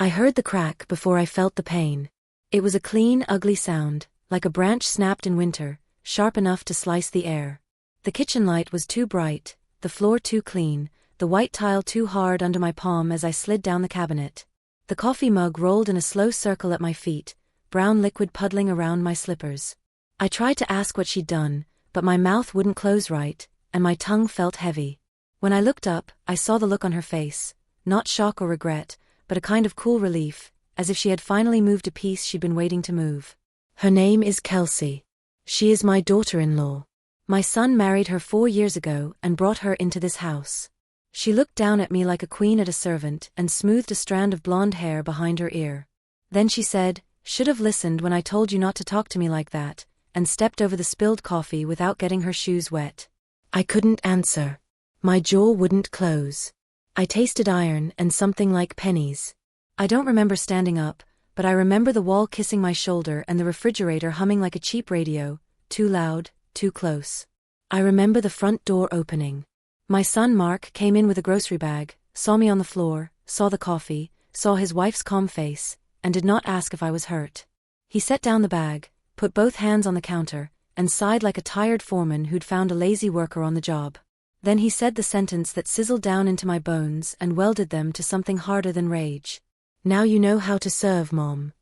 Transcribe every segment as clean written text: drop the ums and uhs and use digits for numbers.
I heard the crack before I felt the pain. It was a clean, ugly sound, like a branch snapped in winter, sharp enough to slice the air. The kitchen light was too bright, the floor too clean, the white tile too hard under my palm as I slid down the cabinet. The coffee mug rolled in a slow circle at my feet, brown liquid puddling around my slippers. I tried to ask what she'd done, but my mouth wouldn't close right, and my tongue felt heavy. When I looked up, I saw the look on her face, not shock or regret, but a kind of cool relief, as if she had finally moved a piece she'd been waiting to move. Her name is Kelsey. She is my daughter-in-law. My son married her 4 years ago and brought her into this house. She looked down at me like a queen at a servant and smoothed a strand of blonde hair behind her ear. Then she said, "Should have listened when I told you not to talk to me like that," and stepped over the spilled coffee without getting her shoes wet. I couldn't answer. My jaw wouldn't close. I tasted iron and something like pennies. I don't remember standing up, but I remember the wall kissing my shoulder and the refrigerator humming like a cheap radio, too loud, too close. I remember the front door opening. My son Mark came in with a grocery bag, saw me on the floor, saw the coffee, saw his wife's calm face, and did not ask if I was hurt. He set down the bag, put both hands on the counter, and sighed like a tired foreman who'd found a lazy worker on the job. Then he said the sentence that sizzled down into my bones and welded them to something harder than rage. "Now you know how to serve, Mom."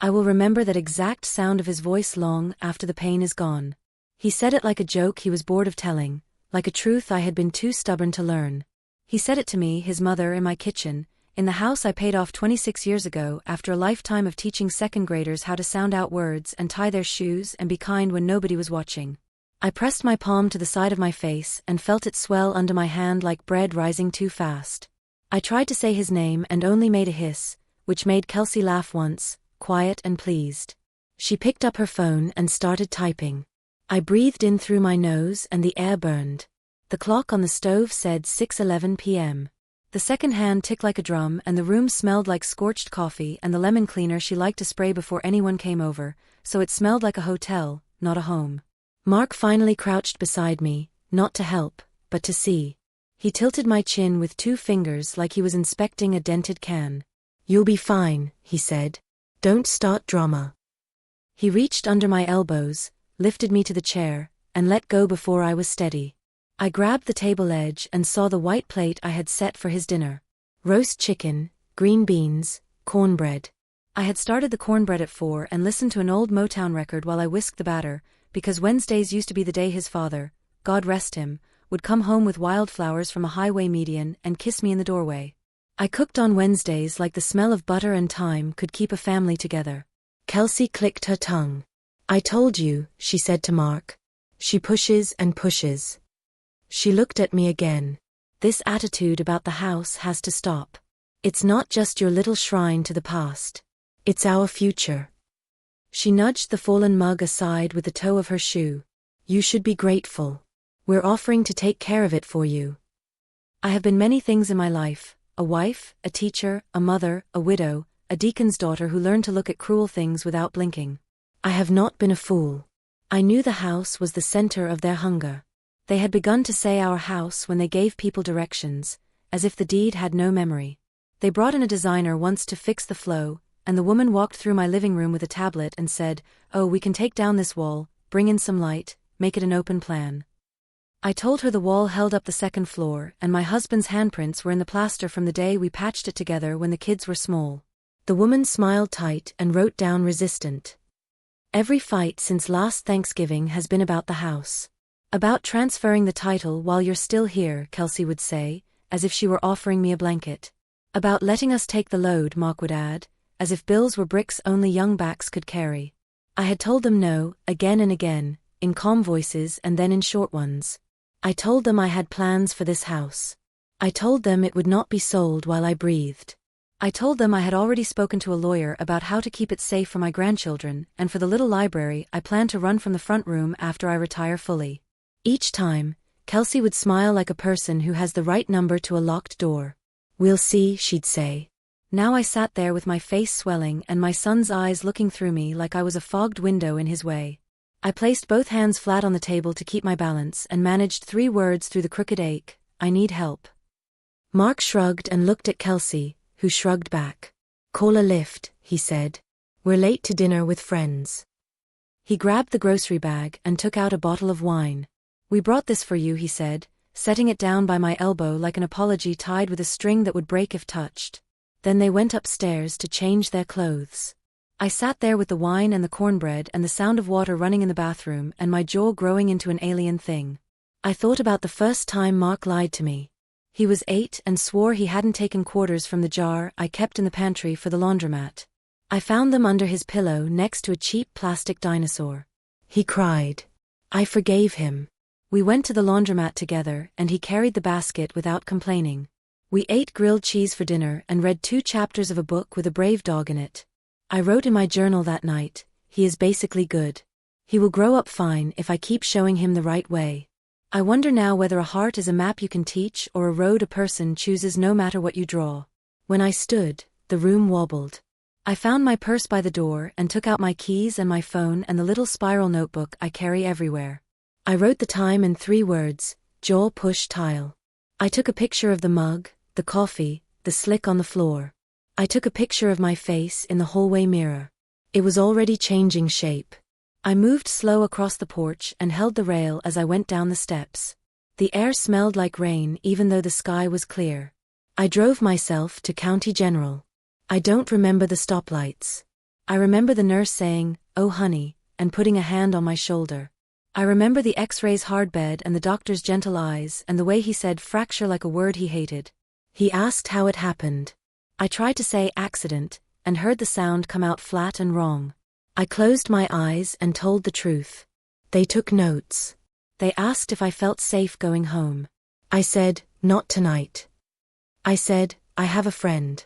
I will remember that exact sound of his voice long after the pain is gone. He said it like a joke he was bored of telling, like a truth I had been too stubborn to learn. He said it to me, his mother, in my kitchen, in the house I paid off 26 years ago after a lifetime of teaching second graders how to sound out words and tie their shoes and be kind when nobody was watching. I pressed my palm to the side of my face and felt it swell under my hand like bread rising too fast. I tried to say his name and only made a hiss, which made Kelsey laugh once, quiet and pleased. She picked up her phone and started typing. I breathed in through my nose and the air burned. The clock on the stove said 6:11 p.m. The second hand ticked like a drum and the room smelled like scorched coffee and the lemon cleaner she liked to spray before anyone came over, so it smelled like a hotel, not a home. Mark finally crouched beside me, not to help, but to see. He tilted my chin with 2 fingers like he was inspecting a dented can. "You'll be fine," he said. "Don't start drama." He reached under my elbows, lifted me to the chair, and let go before I was steady. I grabbed the table edge and saw the white plate I had set for his dinner. Roast chicken, green beans, cornbread. I had started the cornbread at 4 and listened to an old Motown record while I whisked the batter, because Wednesdays used to be the day his father, God rest him, would come home with wildflowers from a highway median and kiss me in the doorway. I cooked on Wednesdays like the smell of butter and thyme could keep a family together. Kelsey clicked her tongue. "I told you," she said to Mark. "She pushes and pushes." She looked at me again. "This attitude about the house has to stop. It's not just your little shrine to the past. It's our future." She nudged the fallen mug aside with the toe of her shoe. "You should be grateful. We're offering to take care of it for you." I have been many things in my life: a wife, a teacher, a mother, a widow, a deacon's daughter who learned to look at cruel things without blinking. I have not been a fool. I knew the house was the center of their hunger. They had begun to say our house when they gave people directions, as if the deed had no memory. They brought in a designer once to fix the flow, and the woman walked through my living room with a tablet and said, "Oh, we can take down this wall, bring in some light, make it an open plan." I told her the wall held up the second floor, and my husband's handprints were in the plaster from the day we patched it together when the kids were small. The woman smiled tight and wrote down resistant. "Every fight since last Thanksgiving has been about the house. About transferring the title while you're still here," Kelsey would say, as if she were offering me a blanket. "About letting us take the load," Mark would add, as if bills were bricks only young backs could carry. I had told them no, again and again, in calm voices and then in short ones. I told them I had plans for this house. I told them it would not be sold while I breathed. I told them I had already spoken to a lawyer about how to keep it safe for my grandchildren, and for the little library I plan to run from the front room after I retire fully. Each time, Kelsey would smile like a person who has the right number to a locked door. "We'll see," she'd say. Now I sat there with my face swelling and my son's eyes looking through me like I was a fogged window in his way. I placed both hands flat on the table to keep my balance and managed 3 words through the crooked ache: "I need help." Mark shrugged and looked at Kelsey, who shrugged back. Call a lift, he said. We're late to dinner with friends. He grabbed the grocery bag and took out a bottle of wine. We brought this for you, he said, setting it down by my elbow like an apology tied with a string that would break if touched. Then they went upstairs to change their clothes. I sat there with the wine and the cornbread and the sound of water running in the bathroom and my jaw growing into an alien thing. I thought about the first time Mark lied to me. He was 8 and swore he hadn't taken quarters from the jar I kept in the pantry for the laundromat. I found them under his pillow next to a cheap plastic dinosaur. He cried. I forgave him. We went to the laundromat together and he carried the basket without complaining. We ate grilled cheese for dinner and read 2 chapters of a book with a brave dog in it. I wrote in my journal that night, he is basically good. He will grow up fine if I keep showing him the right way. I wonder now whether a heart is a map you can teach or a road a person chooses no matter what you draw. When I stood, the room wobbled. I found my purse by the door and took out my keys and my phone and the little spiral notebook I carry everywhere. I wrote the time in 3 words, jaw push tile. I took a picture of the mug, the coffee, the slick on the floor. I took a picture of my face in the hallway mirror. It was already changing shape. I moved slow across the porch and held the rail as I went down the steps. The air smelled like rain even though the sky was clear. I drove myself to County General. I don't remember the stoplights. I remember the nurse saying, "Oh honey," and putting a hand on my shoulder. I remember the x-rays hard bed and the doctor's gentle eyes and the way he said fracture like a word he hated. He asked how it happened. I tried to say accident, and heard the sound come out flat and wrong. I closed my eyes and told the truth. They took notes. They asked if I felt safe going home. I said, not tonight. I said, I have a friend.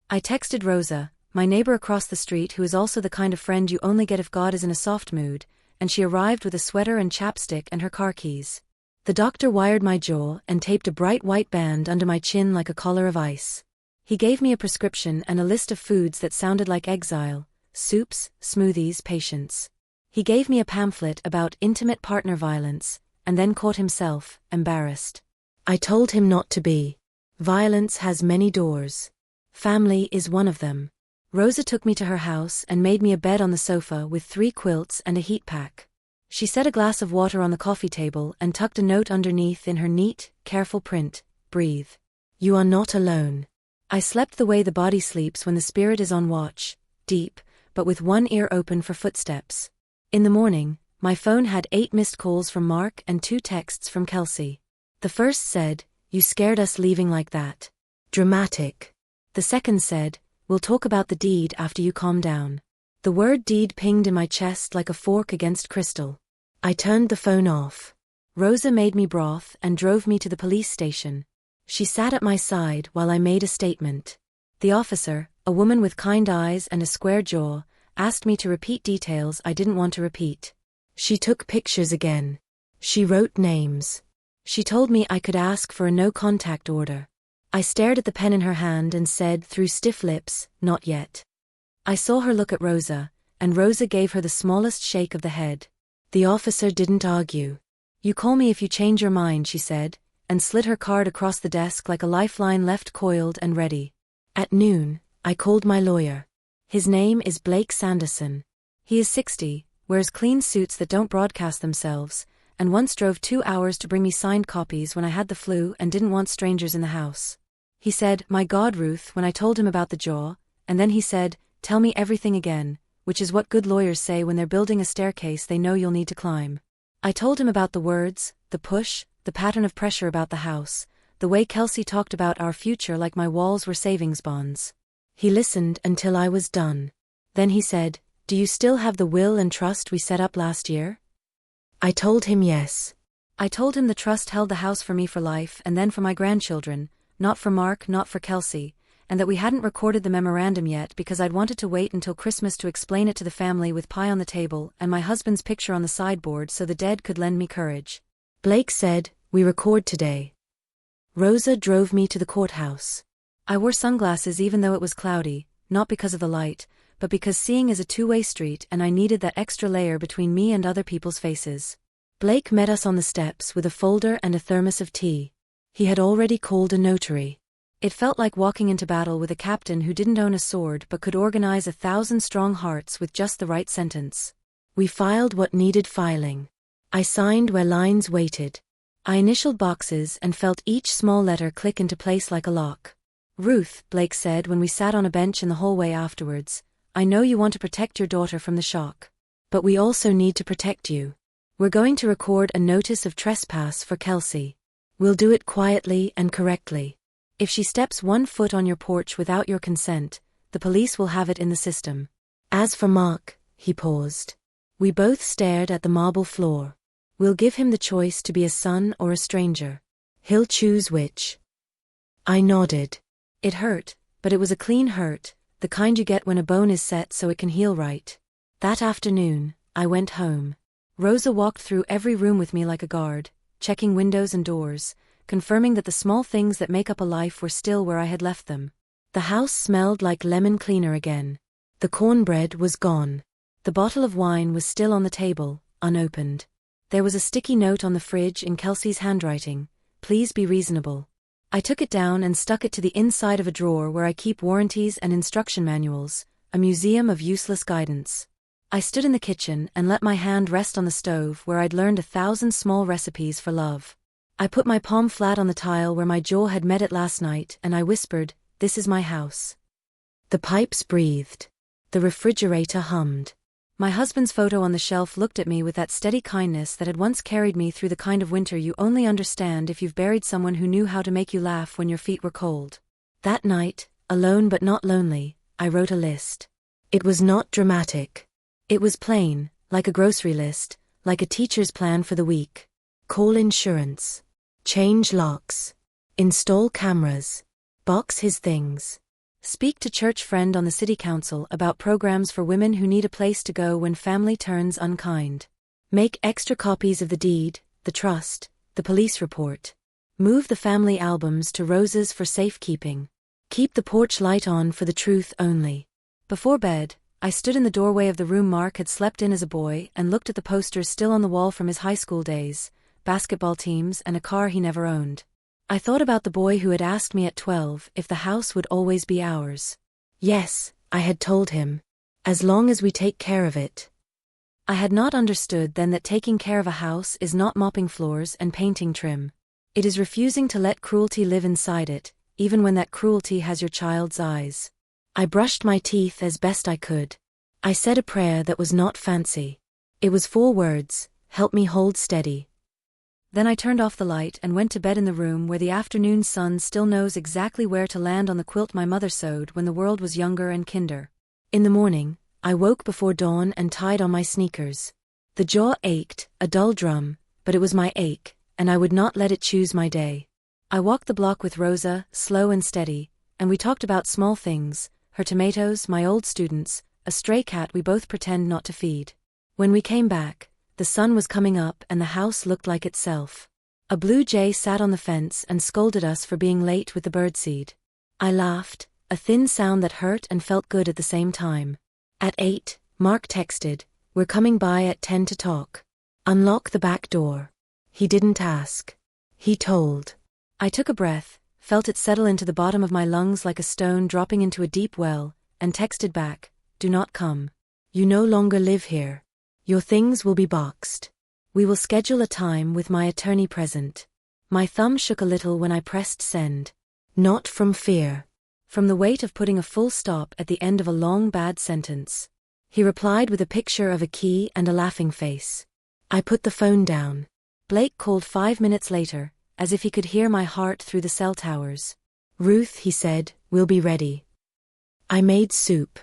I texted Rosa, my neighbor across the street who is also the kind of friend you only get if God is in a soft mood, and she arrived with a sweater and chapstick and her car keys. The doctor wired my jaw and taped a bright white band under my chin like a collar of ice. He gave me a prescription and a list of foods that sounded like exile, soups, smoothies, patience. He gave me a pamphlet about intimate partner violence, and then caught himself, embarrassed. I told him not to be. Violence has many doors. Family is one of them. Rosa took me to her house and made me a bed on the sofa with 3 quilts and a heat pack. She set a glass of water on the coffee table and tucked a note underneath in her neat, careful print, breathe. You are not alone. I slept the way the body sleeps when the spirit is on watch, deep, but with one ear open for footsteps. In the morning, my phone had 8 missed calls from Mark and 2 texts from Kelsey. The first said, "You scared us leaving like that. Dramatic." The second said, "We'll talk about the deed after you calm down." The word deed pinged in my chest like a fork against crystal. I turned the phone off. Rosa made me broth and drove me to the police station. She sat at my side while I made a statement. The officer, a woman with kind eyes and a square jaw, asked me to repeat details I didn't want to repeat. She took pictures again. She wrote names. She told me I could ask for a no-contact order. I stared at the pen in her hand and said through stiff lips, "Not yet." I saw her look at Rosa, and Rosa gave her the smallest shake of the head. The officer didn't argue. "You call me if you change your mind," she said, and slid her card across the desk like a lifeline left coiled and ready. At noon, I called my lawyer. His name is Blake Sanderson. He is 60, wears clean suits that don't broadcast themselves, and once drove 2 hours to bring me signed copies when I had the flu and didn't want strangers in the house. He said, "My God, Ruth," when I told him about the jaw, and then he said, "Tell me everything again," which is what good lawyers say when they're building a staircase they know you'll need to climb. I told him about the words, the push, the pattern of pressure about the house, the way Kelsey talked about our future like my walls were savings bonds. He listened until I was done. Then he said, "Do you still have the will and trust we set up last year?" I told him yes. I told him the trust held the house for me for life and then for my grandchildren, not for Mark, not for Kelsey, and that we hadn't recorded the memorandum yet because I'd wanted to wait until Christmas to explain it to the family with pie on the table and my husband's picture on the sideboard so the dead could lend me courage. Blake said, "We record today." Rosa drove me to the courthouse. I wore sunglasses even though it was cloudy, not because of the light, but because seeing is a two-way street and I needed that extra layer between me and other people's faces. Blake met us on the steps with a folder and a thermos of tea. He had already called a notary. It felt like walking into battle with a captain who didn't own a sword but could organize 1,000 strong hearts with just the right sentence. We filed what needed filing. I signed where lines waited. I initialed boxes and felt each small letter click into place like a lock. "Ruth," Blake said when we sat on a bench in the hallway afterwards, "I know you want to protect your daughter from the shock. But we also need to protect you. We're going to record a notice of trespass for Kelsey. We'll do it quietly and correctly. If she steps 1 foot on your porch without your consent, the police will have it in the system. As for Mark," he paused. We both stared at the marble floor. "We'll give him the choice to be a son or a stranger. He'll choose which." I nodded. It hurt, but it was a clean hurt, the kind you get when a bone is set so it can heal right. That afternoon, I went home. Rosa walked through every room with me like a guard, checking windows and doors, confirming that the small things that make up a life were still where I had left them. The house smelled like lemon cleaner again. The cornbread was gone. The bottle of wine was still on the table, unopened. There was a sticky note on the fridge in Kelsey's handwriting, "Please be reasonable." I took it down and stuck it to the inside of a drawer where I keep warranties and instruction manuals, a museum of useless guidance. I stood in the kitchen and let my hand rest on the stove where I'd learned 1,000 small recipes for love. I put my palm flat on the tile where my jaw had met it last night and I whispered, "This is my house." The pipes breathed. The refrigerator hummed. My husband's photo on the shelf looked at me with that steady kindness that had once carried me through the kind of winter you only understand if you've buried someone who knew how to make you laugh when your feet were cold. That night, alone but not lonely, I wrote a list. It was not dramatic. It was plain, like a grocery list, like a teacher's plan for the week. Call insurance. Change locks. Install cameras. Box his things. Speak to church friend on the city council about programs for women who need a place to go when family turns unkind. Make extra copies of the deed, the trust, the police report. Move the family albums to Rosa's for safekeeping. Keep the porch light on for the truth only. Before bed, I stood in the doorway of the room Mark had slept in as a boy and looked at the posters still on the wall from his high school days, basketball teams and a car he never owned. I thought about the boy who had asked me at 12 if the house would always be ours. Yes, I had told him. As long as we take care of it. I had not understood then that taking care of a house is not mopping floors and painting trim. It is refusing to let cruelty live inside it, even when that cruelty has your child's eyes. I brushed my teeth as best I could. I said a prayer that was not fancy. It was 4 words, "Help me hold steady." Then I turned off the light and went to bed in the room where the afternoon sun still knows exactly where to land on the quilt my mother sewed when the world was younger and kinder. In the morning, I woke before dawn and tied on my sneakers. The jaw ached, a dull drum, but it was my ache, and I would not let it choose my day. I walked the block with Rosa, slow and steady, and we talked about small things, her tomatoes, my old students, a stray cat we both pretend not to feed. When we came back, the sun was coming up and the house looked like itself. A blue jay sat on the fence and scolded us for being late with the birdseed. I laughed, a thin sound that hurt and felt good at the same time. At 8, Mark texted, "We're coming by at 10 to talk. Unlock the back door." He didn't ask. He told. I took a breath, felt it settle into the bottom of my lungs like a stone dropping into a deep well, and texted back, "Do not come. You no longer live here. Your things will be boxed. We will schedule a time with my attorney present." My thumb shook a little when I pressed send. Not from fear. From the weight of putting a full stop at the end of a long bad sentence. He replied with a picture of a key and a laughing face. I put the phone down. Blake called 5 minutes later, as if he could hear my heart through the cell towers. "Ruth," he said, "we'll be ready." I made soup.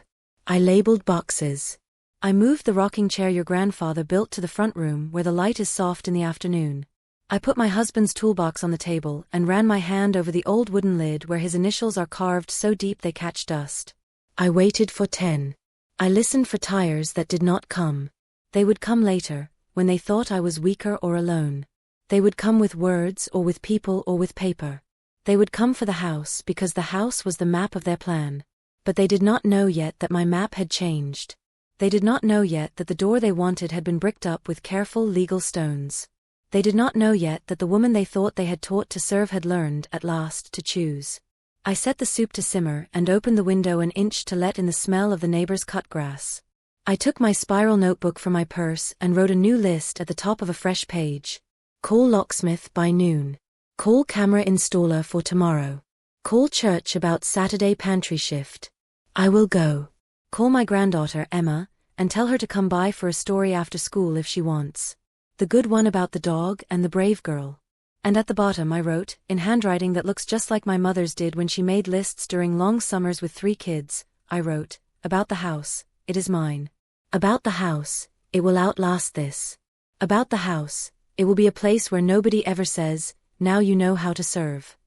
I labeled boxes. I moved the rocking chair your grandfather built to the front room where the light is soft in the afternoon. I put my husband's toolbox on the table and ran my hand over the old wooden lid where his initials are carved so deep they catch dust. I waited for 10. I listened for tires that did not come. They would come later, when they thought I was weaker or alone. They would come with words or with people or with paper. They would come for the house because the house was the map of their plan. But they did not know yet that my map had changed. They did not know yet that the door they wanted had been bricked up with careful legal stones. They did not know yet that the woman they thought they had taught to serve had learned, at last, to choose. I set the soup to simmer and opened the window an inch to let in the smell of the neighbor's cut grass. I took my spiral notebook from my purse and wrote a new list at the top of a fresh page. Call locksmith by noon. Call camera installer for tomorrow. Call church about Saturday pantry shift. I will go. Call my granddaughter, Emma, and tell her to come by for a story after school if she wants. The good one about the dog and the brave girl. And at the bottom I wrote, in handwriting that looks just like my mother's did when she made lists during long summers with 3 kids, I wrote, about the house, it is mine. About the house, it will outlast this. About the house, it will be a place where nobody ever says, now you know how to serve.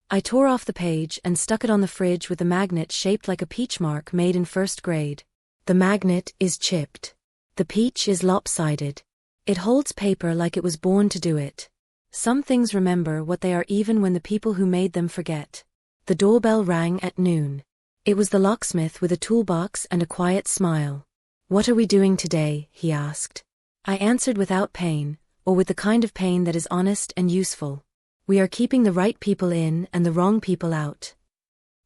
I tore off the page and stuck it on the fridge with a magnet shaped like a peach mark made in 1st grade. The magnet is chipped. The peach is lopsided. It holds paper like it was born to do it. Some things remember what they are even when the people who made them forget. The doorbell rang at noon. It was the locksmith with a toolbox and a quiet smile. What are we doing today? He asked. I answered without pain, or with the kind of pain that is honest and useful. We are keeping the right people in and the wrong people out.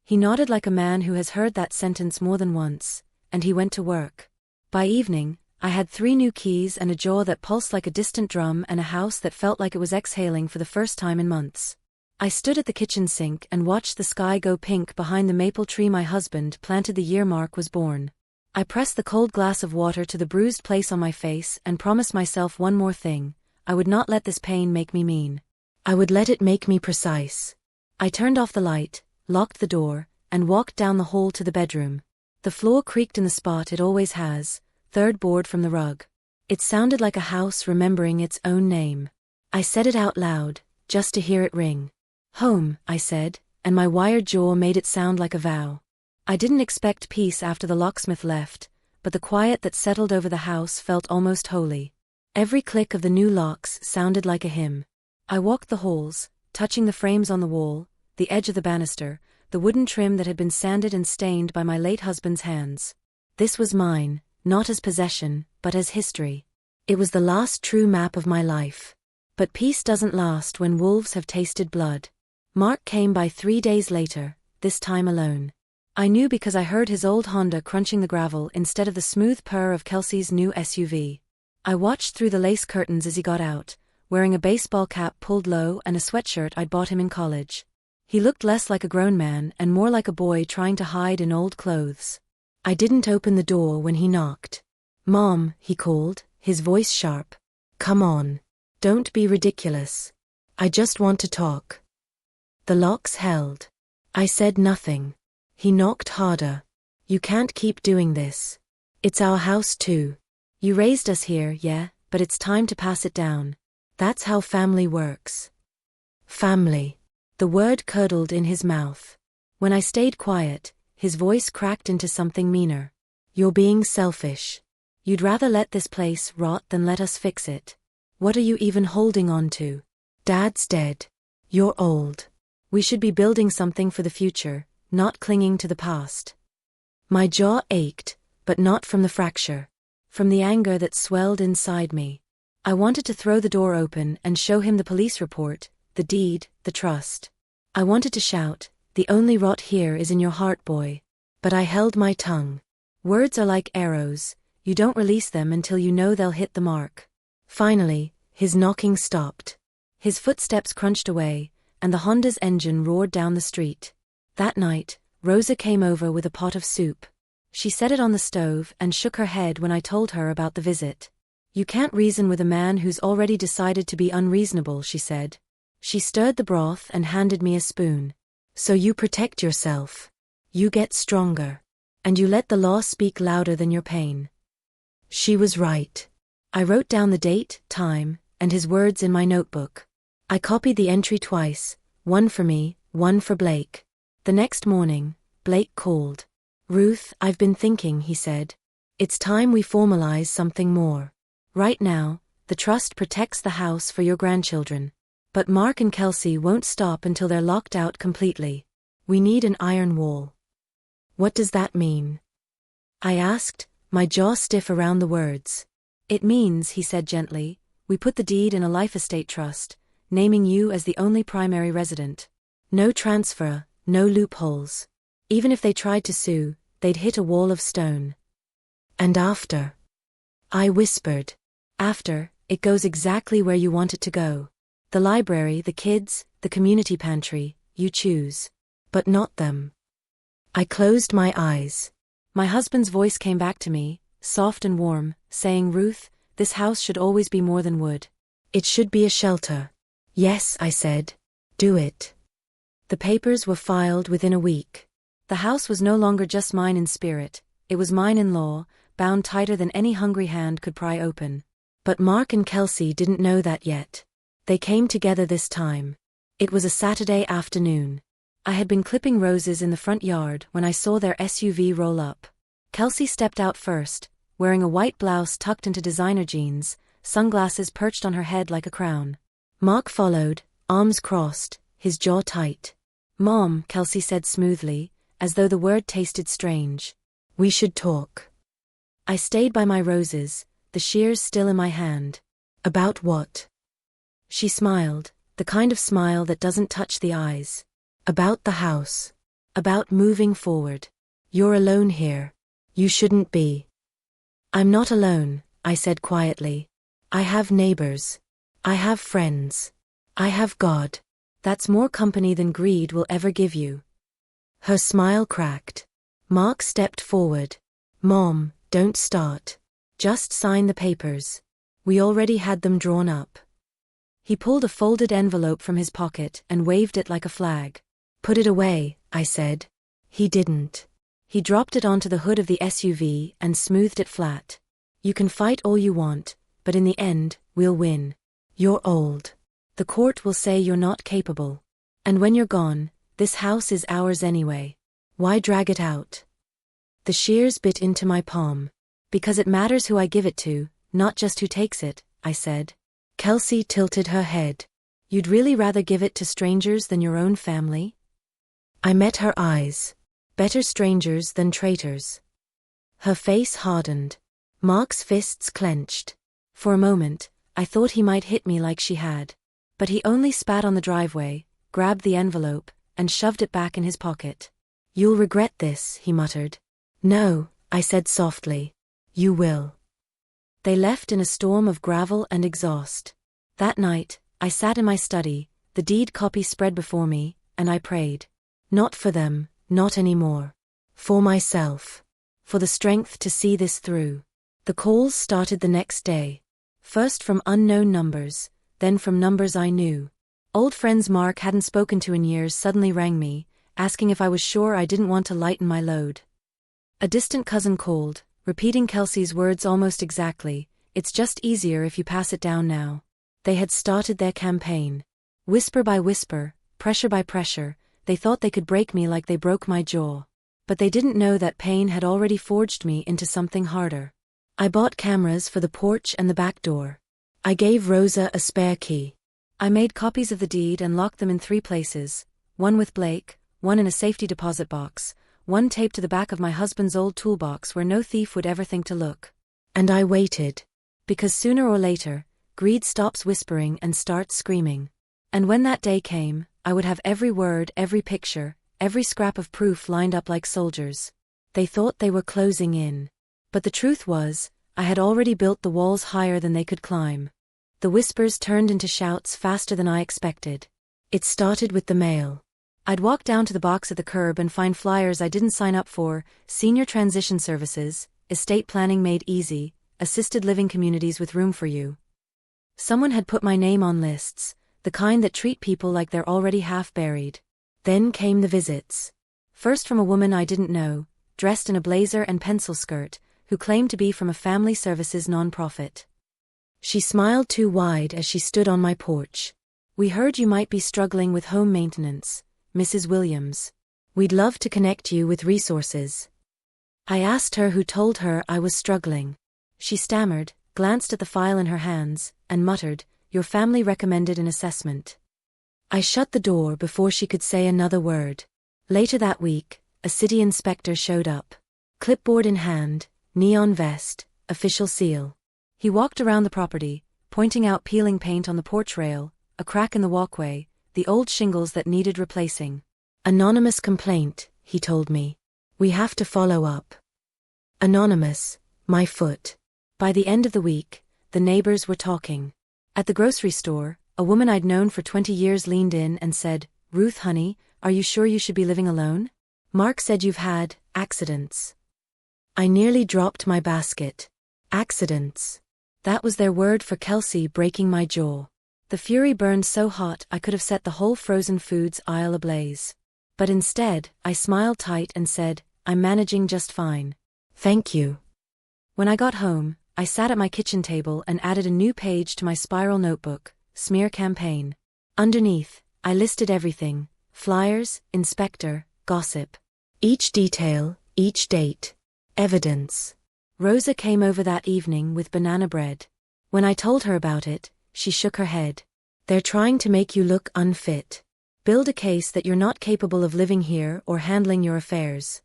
He nodded like a man who has heard that sentence more than once, and he went to work. By evening, I had 3 new keys and a jaw that pulsed like a distant drum and a house that felt like it was exhaling for the first time in months. I stood at the kitchen sink and watched the sky go pink behind the maple tree my husband planted the year Mark was born. I pressed the cold glass of water to the bruised place on my face and promised myself one more thing. I would not let this pain make me mean. I would let it make me precise. I turned off the light, locked the door, and walked down the hall to the bedroom. The floor creaked in the spot it always has, 3rd board from the rug. It sounded like a house remembering its own name. I said it out loud, just to hear it ring. Home, I said, and my wired jaw made it sound like a vow. I didn't expect peace after the locksmith left, but the quiet that settled over the house felt almost holy. Every click of the new locks sounded like a hymn. I walked the halls, touching the frames on the wall, the edge of the banister, the wooden trim that had been sanded and stained by my late husband's hands. This was mine, not as possession, but as history. It was the last true map of my life. But peace doesn't last when wolves have tasted blood. Mark came by 3 days later, this time alone. I knew because I heard his old Honda crunching the gravel instead of the smooth purr of Kelsey's new SUV. I watched through the lace curtains as he got out, wearing a baseball cap pulled low and a sweatshirt I'd bought him in college. He looked less like a grown man and more like a boy trying to hide in old clothes. I didn't open the door when he knocked. Mom, he called, his voice sharp. Come on. Don't be ridiculous. I just want to talk. The locks held. I said nothing. He knocked harder. You can't keep doing this. It's our house too. You raised us here, yeah, but it's time to pass it down. That's how family works. Family. The word curdled in his mouth. When I stayed quiet, his voice cracked into something meaner. You're being selfish. You'd rather let this place rot than let us fix it. What are you even holding on to? Dad's dead. You're old. We should be building something for the future, not clinging to the past. My jaw ached, but not from the fracture. From the anger that swelled inside me. I wanted to throw the door open and show him the police report, the deed, the trust. I wanted to shout, the only rot here is in your heart, boy. But I held my tongue. Words are like arrows, you don't release them until you know they'll hit the mark. Finally, his knocking stopped. His footsteps crunched away, and the Honda's engine roared down the street. That night, Rosa came over with a pot of soup. She set it on the stove and shook her head when I told her about the visit. You can't reason with a man who's already decided to be unreasonable, she said. She stirred the broth and handed me a spoon. So you protect yourself. You get stronger. And you let the law speak louder than your pain. She was right. I wrote down the date, time, and his words in my notebook. I copied the entry twice, one for me, one for Blake. The next morning, Blake called. Ruth, I've been thinking, he said. It's time we formalize something more. Right now, the trust protects the house for your grandchildren. But Mark and Kelsey won't stop until they're locked out completely. We need an iron wall. What does that mean? I asked, my jaw stiff around the words. It means, he said gently, we put the deed in a life estate trust, naming you as the only primary resident. No transfer, no loopholes. Even if they tried to sue, they'd hit a wall of stone. And after? I whispered. After, it goes exactly where you want it to go. The library, the kids, the community pantry, you choose. But not them. I closed my eyes. My husband's voice came back to me, soft and warm, saying, "Ruth, this house should always be more than wood. It should be a shelter." "Yes," I said. "Do it." The papers were filed within a week. The house was no longer just mine in spirit, it was mine in law, bound tighter than any hungry hand could pry open. But Mark and Kelsey didn't know that yet. They came together this time. It was a Saturday afternoon. I had been clipping roses in the front yard when I saw their SUV roll up. Kelsey stepped out first, wearing a white blouse tucked into designer jeans, sunglasses perched on her head like a crown. Mark followed, arms crossed, his jaw tight. "Mom," Kelsey said smoothly, as though the word tasted strange. "We should talk." I stayed by my roses, the shears still in my hand. "About what?" She smiled, the kind of smile that doesn't touch the eyes. "About the house. About moving forward. You're alone here. You shouldn't be." "I'm not alone," I said quietly. "I have neighbors. I have friends. I have God. That's more company than greed will ever give you." Her smile cracked. Mark stepped forward. "Mom, don't start. Just sign the papers. We already had them drawn up." He pulled a folded envelope from his pocket and waved it like a flag. "Put it away," I said. He didn't. He dropped it onto the hood of the SUV and smoothed it flat. "You can fight all you want, but in the end, we'll win. You're old. The court will say you're not capable. And when you're gone, this house is ours anyway. Why drag it out?" The shears bit into my palm. "Because it matters who I give it to, not just who takes it," I said. Kelsey tilted her head. "You'd really rather give it to strangers than your own family?" I met her eyes. Better strangers than traitors. Her face hardened. Mark's fists clenched. For a moment, I thought he might hit me like she had. But he only spat on the driveway, grabbed the envelope, and shoved it back in his pocket. "You'll regret this," he muttered. "No," I said softly. "You will." They left in a storm of gravel and exhaust. That night, I sat in my study, the deed copy spread before me, and I prayed. Not for them, not anymore. For myself. For the strength to see this through. The calls started the next day. First from unknown numbers, then from numbers I knew. Old friends Mark hadn't spoken to in years suddenly rang me, asking if I was sure I didn't want to lighten my load. A distant cousin called, repeating Kelsey's words almost exactly, "It's just easier if you pass it down now." They had started their campaign. Whisper by whisper, pressure by pressure, they thought they could break me like they broke my jaw. But they didn't know that pain had already forged me into something harder. I bought cameras for the porch and the back door. I gave Rosa a spare key. I made copies of the deed and locked them in 3 places, one with Blake, one in a safety deposit box, one taped to the back of my husband's old toolbox where no thief would ever think to look. And I waited. Because sooner or later, greed stops whispering and starts screaming. And when that day came, I would have every word, every picture, every scrap of proof lined up like soldiers. They thought they were closing in. But the truth was, I had already built the walls higher than they could climb. The whispers turned into shouts faster than I expected. It started with the mail. I'd walk down to the box at the curb and find flyers I didn't sign up for: senior transition services, estate planning made easy, assisted living communities with room for you. Someone had put my name on lists, the kind that treat people like they're already half buried. Then came the visits. First from a woman I didn't know, dressed in a blazer and pencil skirt, who claimed to be from a family services nonprofit. She smiled too wide as she stood on my porch. "We heard you might be struggling with home maintenance, Mrs. Williams. We'd love to connect you with resources." I asked her who told her I was struggling. She stammered, glanced at the file in her hands, and muttered, "Your family recommended an assessment." I shut the door before she could say another word. Later that week, a city inspector showed up. Clipboard in hand, neon vest, official seal. He walked around the property, pointing out peeling paint on the porch rail, a crack in the walkway, the old shingles that needed replacing. Anonymous complaint, he told me. We have to follow up. Anonymous, my foot. By the end of the week, the neighbors were talking. At the grocery store, a woman I'd known for 20 years leaned in and said, "Ruth, honey, are you sure you should be living alone? Mark said you've had accidents." I nearly dropped my basket. Accidents. That was their word for Kelsey breaking my jaw. The fury burned so hot I could have set the whole frozen foods aisle ablaze. But instead, I smiled tight and said, "I'm managing just fine. Thank you." When I got home, I sat at my kitchen table and added a new page to my spiral notebook, Smear Campaign. Underneath, I listed everything: flyers, inspector, gossip. Each detail, each date. Evidence. Rosa came over that evening with banana bread. When I told her about it, she shook her head. "They're trying to make you look unfit. Build a case that you're not capable of living here or handling your affairs."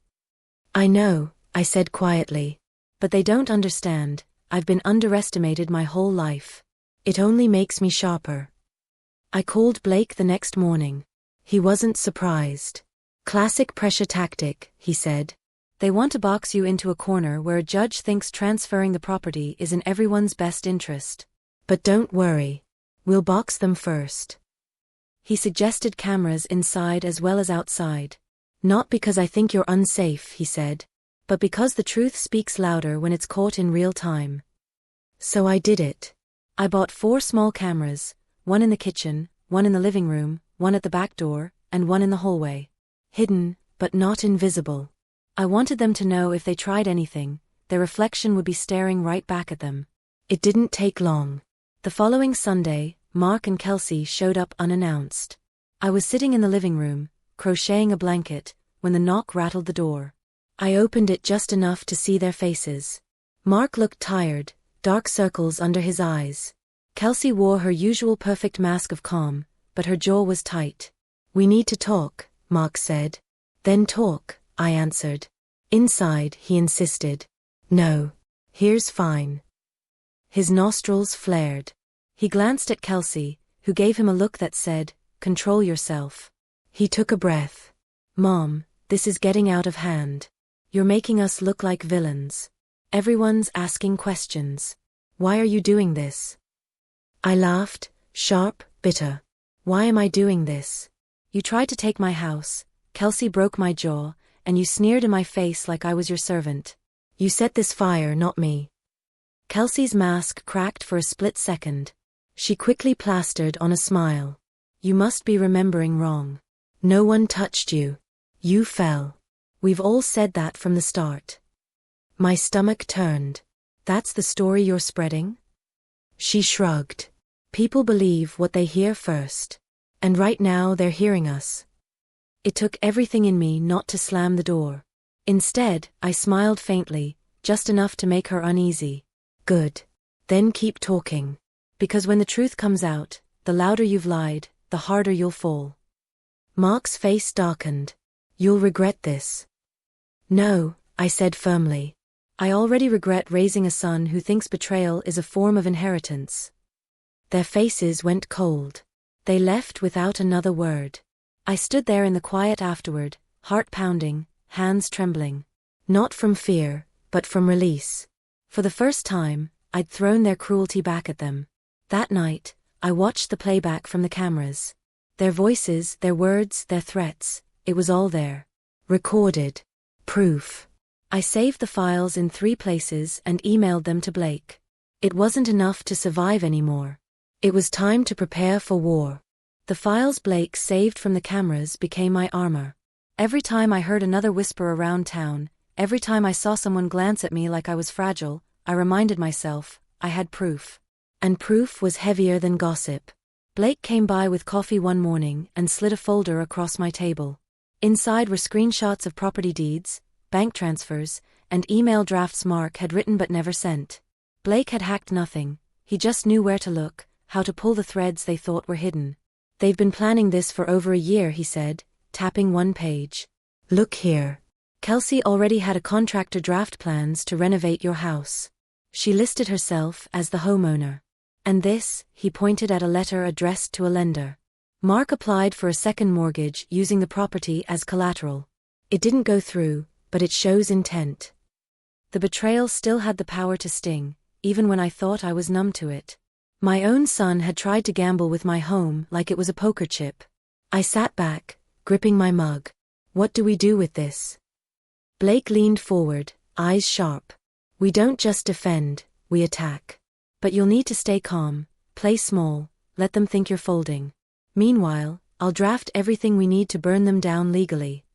"I know," I said quietly. "But they don't understand. I've been underestimated my whole life. It only makes me sharper." I called Blake the next morning. He wasn't surprised. "Classic pressure tactic," he said. "They want to box you into a corner where a judge thinks transferring the property is in everyone's best interest. But don't worry. We'll box them first." He suggested cameras inside as well as outside. "Not because I think you're unsafe," he said, "but because the truth speaks louder when it's caught in real time." So I did it. I bought 4 small cameras, one in the kitchen, one in the living room, one at the back door, and one in the hallway. Hidden, but not invisible. I wanted them to know if they tried anything, their reflection would be staring right back at them. It didn't take long. The following Sunday, Mark and Kelsey showed up unannounced. I was sitting in the living room, crocheting a blanket, when the knock rattled the door. I opened it just enough to see their faces. Mark looked tired, dark circles under his eyes. Kelsey wore her usual perfect mask of calm, but her jaw was tight. "We need to talk," Mark said. "Then talk," I answered. "Inside," he insisted. "No. Here's fine." His nostrils flared. He glanced at Kelsey, who gave him a look that said, "Control yourself." He took a breath. "Mom, this is getting out of hand. You're making us look like villains. Everyone's asking questions. Why are you doing this?" I laughed, sharp, bitter. "Why am I doing this? You tried to take my house, Kelsey broke my jaw, and you sneered in my face like I was your servant. You set this fire, not me." Kelsey's mask cracked for a split second. She quickly plastered on a smile. "You must be remembering wrong. No one touched you. You fell. We've all said that from the start." My stomach turned. "That's the story you're spreading?" She shrugged. "People believe what they hear first. And right now they're hearing us." It took everything in me not to slam the door. Instead, I smiled faintly, just enough to make her uneasy. "Good. Then keep talking. Because when the truth comes out, the louder you've lied, the harder you'll fall." Mark's face darkened. "You'll regret this." "No," I said firmly. "I already regret raising a son who thinks betrayal is a form of inheritance." Their faces went cold. They left without another word. I stood there in the quiet afterward, heart pounding, hands trembling. Not from fear, but from release. For the first time, I'd thrown their cruelty back at them. That night, I watched the playback from the cameras. Their voices, their words, their threats, it was all there. Recorded. Proof. I saved the files in 3 places and emailed them to Blake. It wasn't enough to survive anymore. It was time to prepare for war. The files Blake saved from the cameras became my armor. Every time I heard another whisper around town, every time I saw someone glance at me like I was fragile, I reminded myself, I had proof. And proof was heavier than gossip. Blake came by with coffee one morning and slid a folder across my table. Inside were screenshots of property deeds, bank transfers, and email drafts Mark had written but never sent. Blake had hacked nothing, he just knew where to look, how to pull the threads they thought were hidden. "They've been planning this for over a year," he said, tapping one page. "Look here. Kelsey already had a contractor draft plans to renovate your house. She listed herself as the homeowner. And this," he pointed at a letter addressed to a lender. Mark applied for a second mortgage using the property as collateral. It didn't go through, but it shows intent. The betrayal still had the power to sting, even when I thought I was numb to it. My own son had tried to gamble with my home like it was a poker chip. I sat back, gripping my mug. What do we do with this? Blake leaned forward, eyes sharp. We don't just defend, we attack. But you'll need to stay calm, play small, let them think you're folding. Meanwhile, I'll draft everything we need to burn them down legally.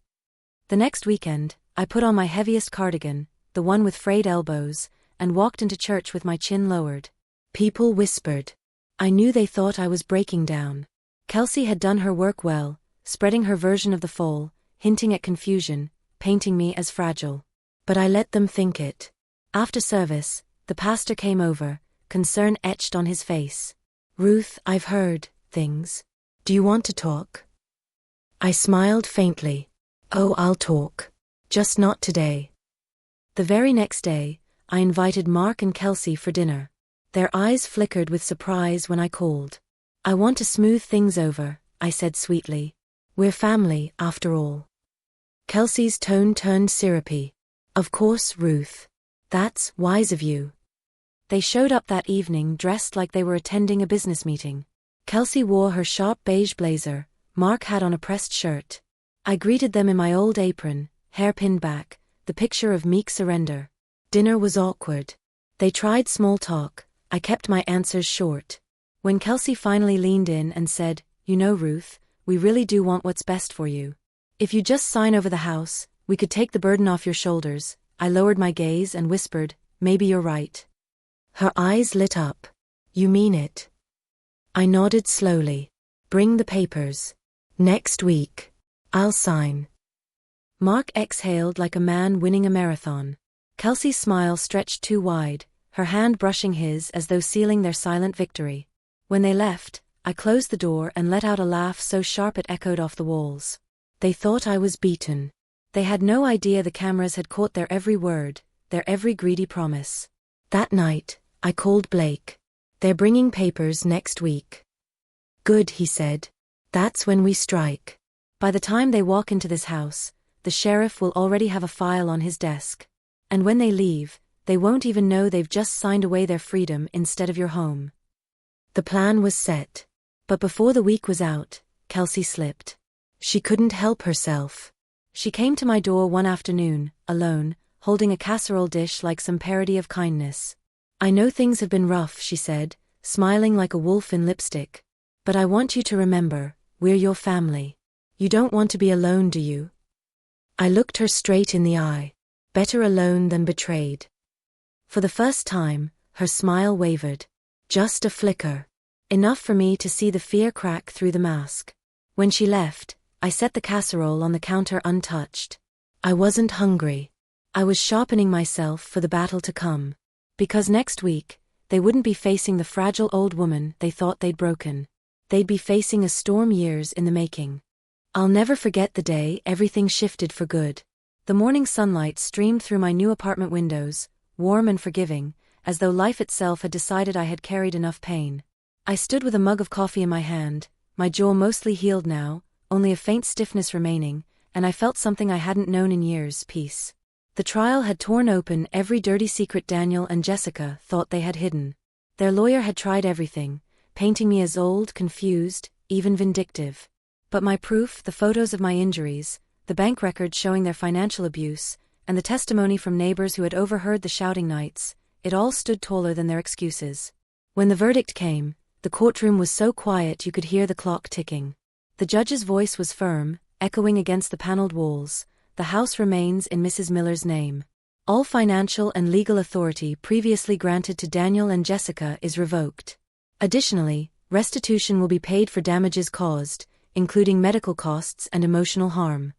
The next weekend, I put on my heaviest cardigan, the one with frayed elbows, and walked into church with my chin lowered. People whispered. I knew they thought I was breaking down. Kelsey had done her work well, spreading her version of the fall, hinting at confusion, painting me as fragile. But I let them think it. After service, the pastor came over, concern etched on his face. Ruth, I've heard things. Do you want to talk? I smiled faintly. Oh, I'll talk. Just not today. The very next day, I invited Mark and Kelsey for dinner. Their eyes flickered with surprise when I called. I want to smooth things over, I said sweetly. We're family, after all. Kelsey's tone turned syrupy. Of course, Ruth. That's wise of you. They showed up that evening dressed like they were attending a business meeting. Kelsey wore her sharp beige blazer, Mark had on a pressed shirt. I greeted them in my old apron, hair pinned back, the picture of meek surrender. Dinner was awkward. They tried small talk, I kept my answers short. When Kelsey finally leaned in and said, You know, Ruth, we really do want what's best for you. If you just sign over the house, we could take the burden off your shoulders. I lowered my gaze and whispered, Maybe you're right. Her eyes lit up. You mean it? I nodded slowly. Bring the papers. Next week. I'll sign. Mark exhaled like a man winning a marathon. Kelsey's smile stretched too wide, her hand brushing his as though sealing their silent victory. When they left, I closed the door and let out a laugh so sharp it echoed off the walls. They thought I was beaten. They had no idea the cameras had caught their every word, their every greedy promise. That night, I called Blake. They're bringing papers next week. Good, he said. That's when we strike. By the time they walk into this house, the sheriff will already have a file on his desk. And when they leave, they won't even know they've just signed away their freedom instead of your home. The plan was set. But before the week was out, Kelsey slipped. She couldn't help herself. She came to my door one afternoon, alone, holding a casserole dish like some parody of kindness. I know things have been rough, she said, smiling like a wolf in lipstick. But I want you to remember, we're your family. You don't want to be alone, do you? I looked her straight in the eye. Better alone than betrayed. For the first time, her smile wavered. Just a flicker. Enough for me to see the fear crack through the mask. When she left, I set the casserole on the counter untouched. I wasn't hungry. I was sharpening myself for the battle to come. Because next week, they wouldn't be facing the fragile old woman they thought they'd broken. They'd be facing a storm years in the making. I'll never forget the day everything shifted for good. The morning sunlight streamed through my new apartment windows, warm and forgiving, as though life itself had decided I had carried enough pain. I stood with a mug of coffee in my hand, my jaw mostly healed now, only a faint stiffness remaining, and I felt something I hadn't known in years, peace. The trial had torn open every dirty secret Daniel and Jessica thought they had hidden. Their lawyer had tried everything, painting me as old, confused, even vindictive. But my proof, the photos of my injuries, the bank records showing their financial abuse, and the testimony from neighbors who had overheard the shouting nights, it all stood taller than their excuses. When the verdict came, the courtroom was so quiet you could hear the clock ticking. The judge's voice was firm, echoing against the paneled walls. The house remains in Mrs. Miller's name. All financial and legal authority previously granted to Daniel and Jessica is revoked. Additionally, restitution will be paid for damages caused, including medical costs and emotional harm.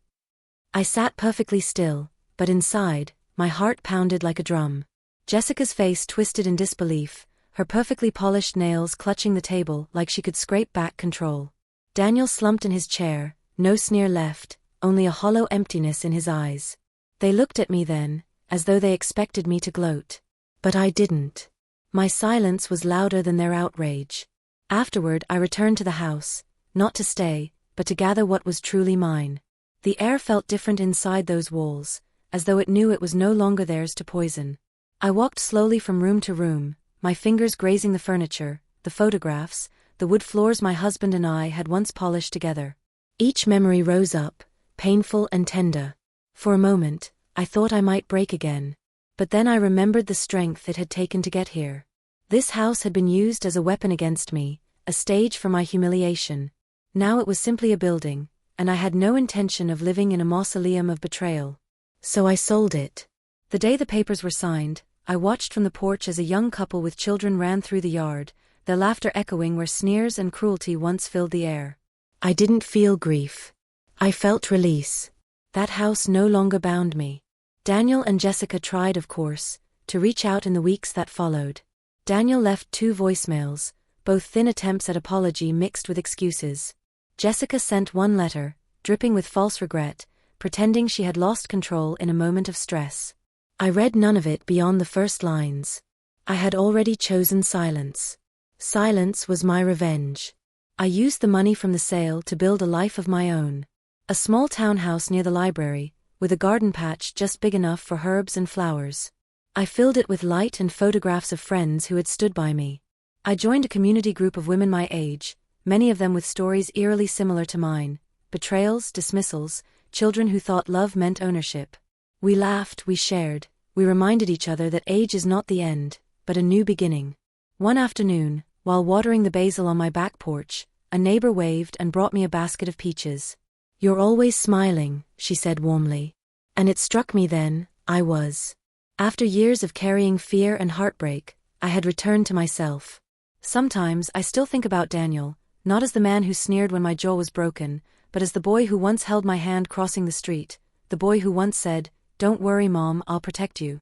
I sat perfectly still, but inside, my heart pounded like a drum. Jessica's face twisted in disbelief, her perfectly polished nails clutching the table like she could scrape back control. Daniel slumped in his chair, no sneer left, only a hollow emptiness in his eyes. They looked at me then, as though they expected me to gloat. But I didn't. My silence was louder than their outrage. Afterward I returned to the house, not to stay, but to gather what was truly mine. The air felt different inside those walls, as though it knew it was no longer theirs to poison. I walked slowly from room to room, my fingers grazing the furniture, the photographs, the wood floors my husband and I had once polished together. Each memory rose up, painful and tender. For a moment, I thought I might break again. But then I remembered the strength it had taken to get here. This house had been used as a weapon against me, a stage for my humiliation. Now it was simply a building, and I had no intention of living in a mausoleum of betrayal. So I sold it. The day the papers were signed, I watched from the porch as a young couple with children ran through the yard, their laughter echoing where sneers and cruelty once filled the air. I didn't feel grief. I felt release. That house no longer bound me. Daniel and Jessica tried, of course, to reach out in the weeks that followed. Daniel left 2 voicemails, both thin attempts at apology mixed with excuses. Jessica sent 1 letter, dripping with false regret, pretending she had lost control in a moment of stress. I read none of it beyond the first lines. I had already chosen silence. Silence was my revenge. I used the money from the sale to build a life of my own. A small townhouse near the library, with a garden patch just big enough for herbs and flowers. I filled it with light and photographs of friends who had stood by me. I joined a community group of women my age, many of them with stories eerily similar to mine, betrayals, dismissals, children who thought love meant ownership. We laughed, we shared, we reminded each other that age is not the end, but a new beginning. One afternoon, while watering the basil on my back porch, a neighbor waved and brought me a basket of peaches. "You're always smiling," she said warmly. And it struck me then, I was. After years of carrying fear and heartbreak, I had returned to myself. Sometimes I still think about Daniel, not as the man who sneered when my jaw was broken, but as the boy who once held my hand crossing the street, the boy who once said, "Don't worry, Mom, I'll protect you."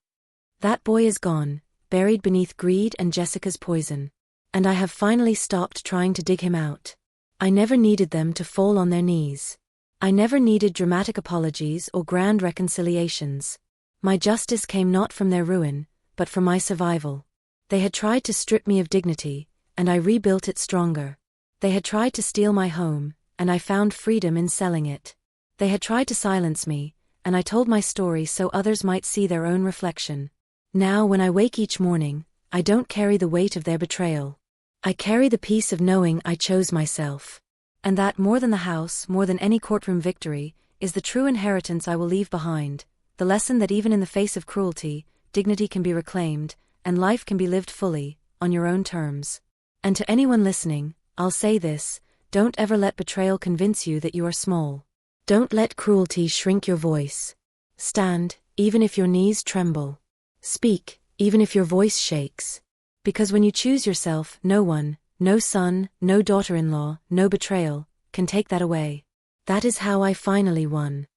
That boy is gone, buried beneath greed and Jessica's poison. And I have finally stopped trying to dig him out. I never needed them to fall on their knees. I never needed dramatic apologies or grand reconciliations. My justice came not from their ruin, but from my survival. They had tried to strip me of dignity, and I rebuilt it stronger. They had tried to steal my home, and I found freedom in selling it. They had tried to silence me, and I told my story so others might see their own reflection. Now when I wake each morning, I don't carry the weight of their betrayal. I carry the peace of knowing I chose myself. And that, more than the house, more than any courtroom victory, is the true inheritance I will leave behind, the lesson that even in the face of cruelty, dignity can be reclaimed, and life can be lived fully, on your own terms. And to anyone listening, I'll say this: don't ever let betrayal convince you that you are small. Don't let cruelty shrink your voice. Stand, even if your knees tremble. Speak, even if your voice shakes. Because when you choose yourself, no one, no son, no daughter-in-law, no betrayal, can take that away. That is how I finally won.